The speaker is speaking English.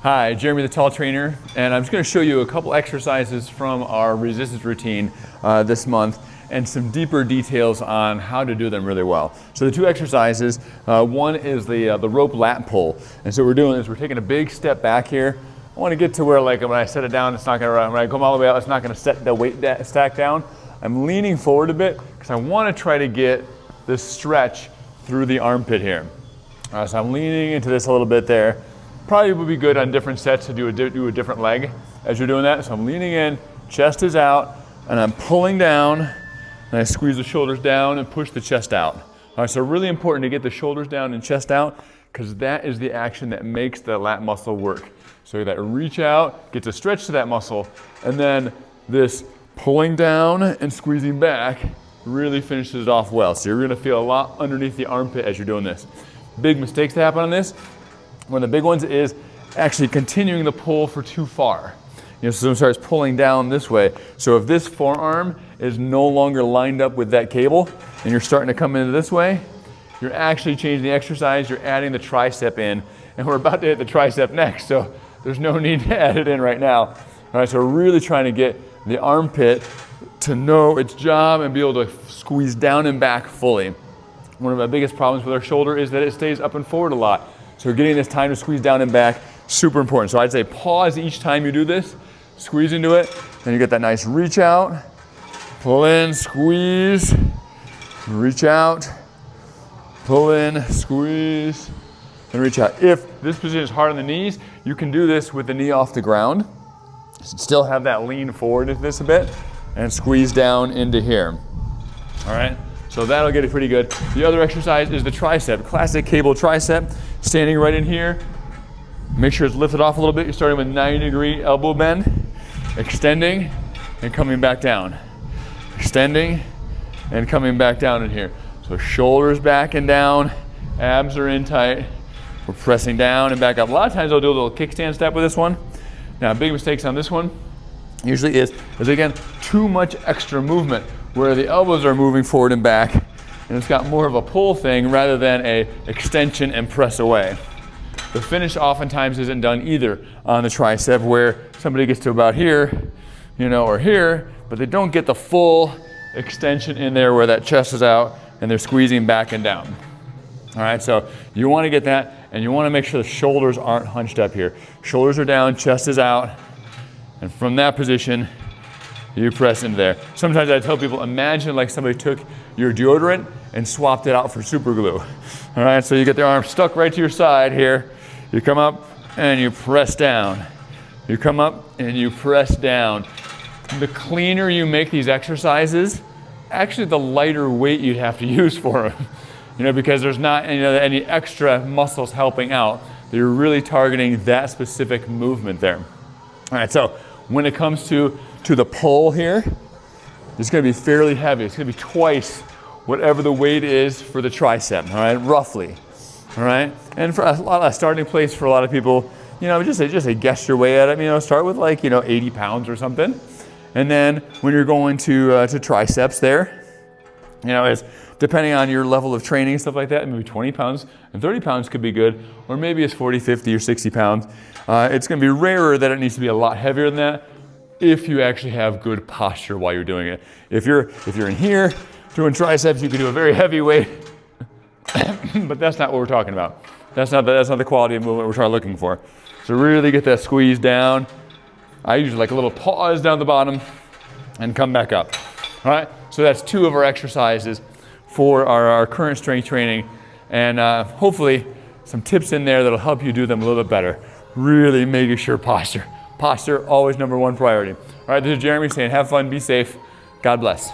Hi, Jeremy the Tall Trainer, and I'm just going to show you a couple exercises from our resistance routine this month and some deeper details on how to do them really well. So the two exercises, one is the rope lat pull. And so what we're doing is we're taking a big step back here. I want to get to where, like, when I set it down, it's not going to, when I come all the way out, it's not going to set the weight stack down. I'm leaning forward a bit because I want to try to get this stretch through the armpit here. So I'm leaning into this a little bit there. Probably would be good on different sets to do a different leg as you're doing that. So I'm leaning in, chest is out, and I'm pulling down, and I squeeze the shoulders down and push the chest out. All right, so really important to get the shoulders down and chest out because that is the action that makes the lat muscle work. So that reach out, get to stretch to that muscle, and then this pulling down and squeezing back really finishes it off well. So you're gonna feel a lot underneath the armpit as you're doing this. Big mistakes that happen on this. One of the big ones is actually continuing the pull for too far. So someone starts pulling down this way. So if this forearm is no longer lined up with that cable and you're starting to come into this way, you're actually changing the exercise, you're adding the tricep in, and we're about to hit the tricep next, so there's no need to add it in right now. All right, so we're really trying to get the armpit to know its job and be able to squeeze down and back fully. One of my biggest problems with our shoulder is that it stays up and forward a lot. So getting this time to squeeze down and back, super important. So I'd say pause each time you do this, squeeze into it, then you get that nice reach out, pull in, squeeze, reach out, pull in, squeeze, and reach out. If this position is hard on the knees, you can do this with the knee off the ground. Still have that lean forward into this a bit, and squeeze down into here. All right? So that'll get it pretty good. The other exercise is the tricep, classic cable tricep, standing right in here. Make sure it's lifted off a little bit. You're starting with 90-degree elbow bend, extending and coming back down. Extending and coming back down in here. So shoulders back and down, abs are in tight. We're pressing down and back up. A lot of times I'll do a little kickstand step with this one. Now, big mistakes on this one usually is again, too much extra movement where the elbows are moving forward and back, and it's got more of a pull thing rather than a extension and press away. The finish oftentimes isn't done either on the tricep where somebody gets to about here, or here, but they don't get the full extension in there where that chest is out and they're squeezing back and down. All right, so you want to get that, and you want to make sure the shoulders aren't hunched up here. Shoulders are down, chest is out, and from that position, you press into there. Sometimes I tell people, imagine like somebody took your deodorant and swapped it out for super glue. All right, so you get their arm stuck right to your side here. You come up and you press down. You come up and you press down. The cleaner you make these exercises, actually the lighter weight you'd have to use for them. Because there's not any extra muscles helping out. You're really targeting that specific movement there. All right, so when it comes to the pull here, it's going to be fairly heavy. It's going to be twice whatever the weight is for the tricep, all right, roughly, all right? And for a starting place for a lot of people, just a guess your way at it. Start with 80 pounds or something. And then when you're going to triceps there, is depending on your level of training and stuff like that, maybe 20 pounds and 30 pounds could be good, or maybe it's 40, 50, or 60 pounds. It's going to be rarer that it needs to be a lot heavier than that if you actually have good posture while you're doing it. If you're in here doing triceps, you can do a very heavy weight, but that's not what we're talking about. That's not the quality of movement we're looking for. So really get that squeeze down. I usually like a little pause down the bottom and come back up. All right, so that's two of our exercises for our current strength training, and hopefully some tips in there that'll help you do them a little bit better. Really making sure posture, always number one priority. All right, this is Jeremy saying have fun, be safe, God bless.